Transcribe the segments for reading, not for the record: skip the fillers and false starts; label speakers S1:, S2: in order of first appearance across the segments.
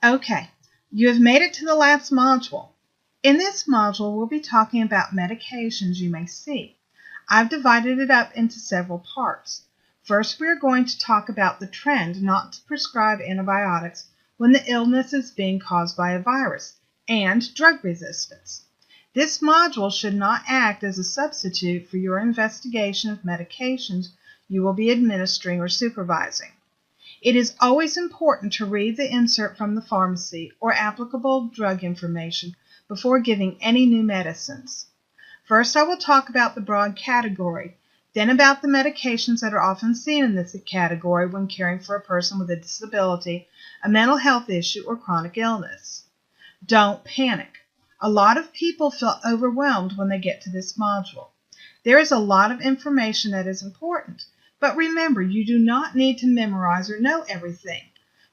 S1: Okay, you have made it to the last module. In this module, we'll be talking about medications you may see. I've divided it up into several parts. First, we are going to talk about the trend not to prescribe antibiotics when the illness is being caused by a virus and drug resistance. This module should not act as a substitute for your investigation of medications you will be administering or supervising. It is always important to read the insert from the pharmacy or applicable drug information before giving any new medicines. First, I will talk about the broad category, then about the medications that are often seen in this category when caring for a person with a disability, a mental health issue, or chronic illness. Don't panic. A lot of people feel overwhelmed when they get to this module. There is a lot of information that is important. But remember, you do not need to memorize or know everything.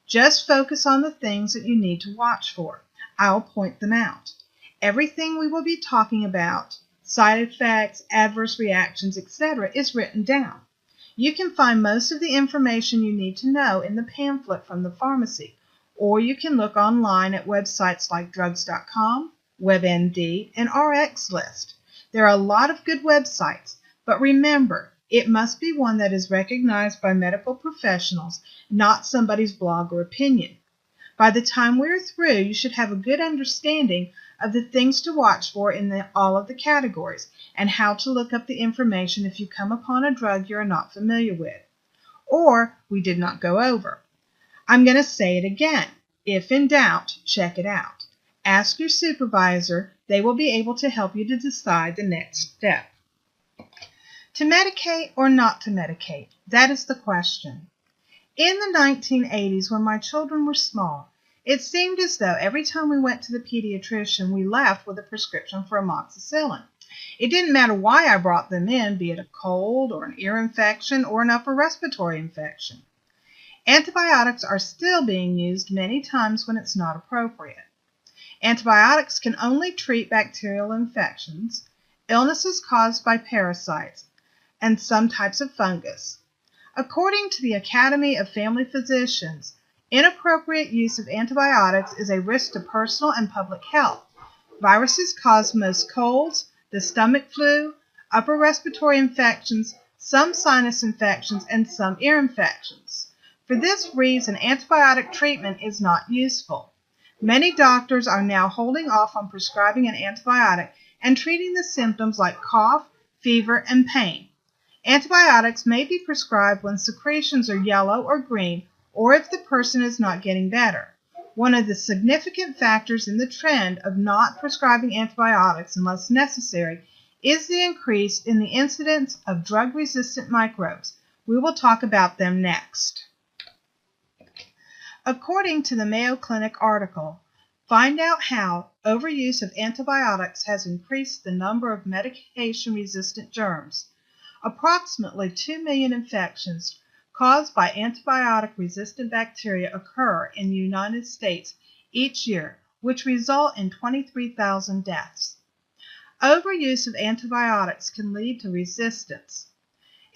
S1: Just focus on the things that you need to watch for. I'll point them out. Everything we will be talking about, side effects, adverse reactions, etc., is written down. You can find most of the information you need to know in the pamphlet from the pharmacy, or you can look online at websites like drugs.com, WebMD, and RxList. There are a lot of good websites, but remember, it must be one that is recognized by medical professionals, not somebody's blog or opinion. By the time we're through, you should have a good understanding of the things to watch for in all of the categories and how to look up the information if you come upon a drug you are not familiar with or we did not go over. I'm going to say it again. If in doubt, check it out. Ask your supervisor. They will be able to help you to decide the next step. To medicate or not to medicate? That is the question. In the 1980s, when my children were small, it seemed as though every time we went to the pediatrician, we left with a prescription for amoxicillin. It didn't matter why I brought them in, be it a cold or an ear infection or an upper respiratory infection. Antibiotics are still being used many times when it's not appropriate. Antibiotics can only treat bacterial infections, illnesses caused by parasites, and some types of fungus. According to the Academy of Family Physicians, inappropriate use of antibiotics is a risk to personal and public health. Viruses cause most colds, the stomach flu, upper respiratory infections, some sinus infections, and some ear infections. For this reason, antibiotic treatment is not useful. Many doctors are now holding off on prescribing an antibiotic and treating the symptoms like cough, fever, and pain. Antibiotics may be prescribed when secretions are yellow or green or if the person is not getting better. One of the significant factors in the trend of not prescribing antibiotics unless necessary is the increase in the incidence of drug-resistant microbes. We will talk about them next. According to the Mayo Clinic article, Find Out How Overuse of Antibiotics Has Increased the Number of Medication-Resistant Germs. Approximately 2 million infections caused by antibiotic-resistant bacteria occur in the United States each year, which result in 23,000 deaths. Overuse of antibiotics can lead to resistance.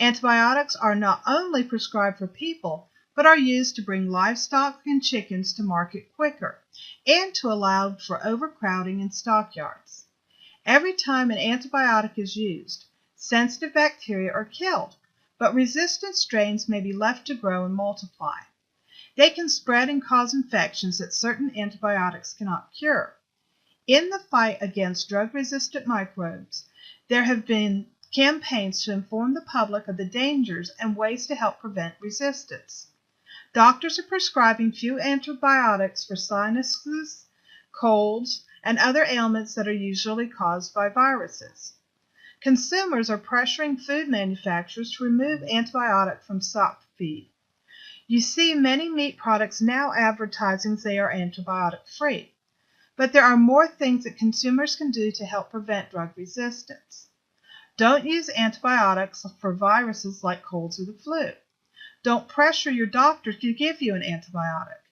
S1: Antibiotics are not only prescribed for people, but are used to bring livestock and chickens to market quicker and to allow for overcrowding in stockyards. Every time an antibiotic is used, sensitive bacteria are killed, but resistant strains may be left to grow and multiply. They can spread and cause infections that certain antibiotics cannot cure. In the fight against drug-resistant microbes, there have been campaigns to inform the public of the dangers and ways to help prevent resistance. Doctors are prescribing few antibiotics for sinuses, colds, and other ailments that are usually caused by viruses. Consumers are pressuring food manufacturers to remove antibiotic from stock feed. You see many meat products now advertising they are antibiotic-free. But there are more things that consumers can do to help prevent drug resistance. Don't use antibiotics for viruses like colds or the flu. Don't pressure your doctor to give you an antibiotic.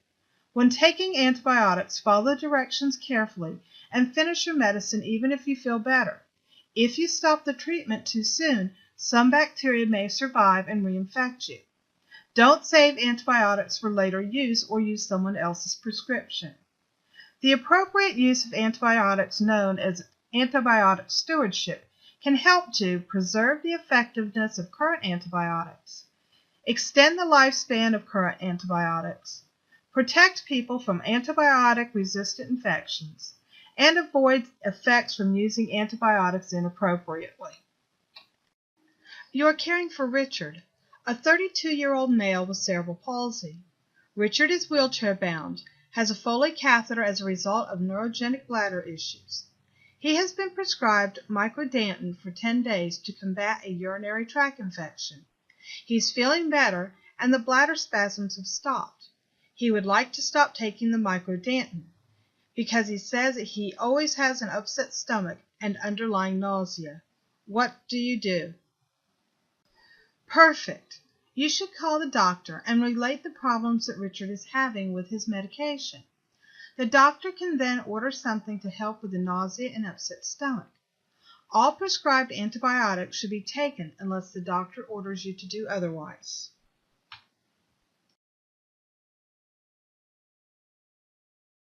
S1: When taking antibiotics, follow directions carefully and finish your medicine even if you feel better. If you stop the treatment too soon, some bacteria may survive and reinfect you. Don't save antibiotics for later use or use someone else's prescription. The appropriate use of antibiotics, known as antibiotic stewardship, can help to preserve the effectiveness of current antibiotics, extend the lifespan of current antibiotics, protect people from antibiotic-resistant infections, and avoid effects from using antibiotics inappropriately. You are caring for Richard, a 32-year-old male with cerebral palsy. Richard is wheelchair-bound, has a Foley catheter as a result of neurogenic bladder issues. He has been prescribed Microbes for 10 days to combat a urinary tract infection. He's feeling better, and the bladder spasms have stopped. He would like to stop taking the Microbes because he says that he always has an upset stomach and underlying nausea. What do you do? Perfect. You should call the doctor and relate the problems that Richard is having with his medication. The doctor can then order something to help with the nausea and upset stomach. All prescribed antibiotics should be taken unless the doctor orders you to do otherwise.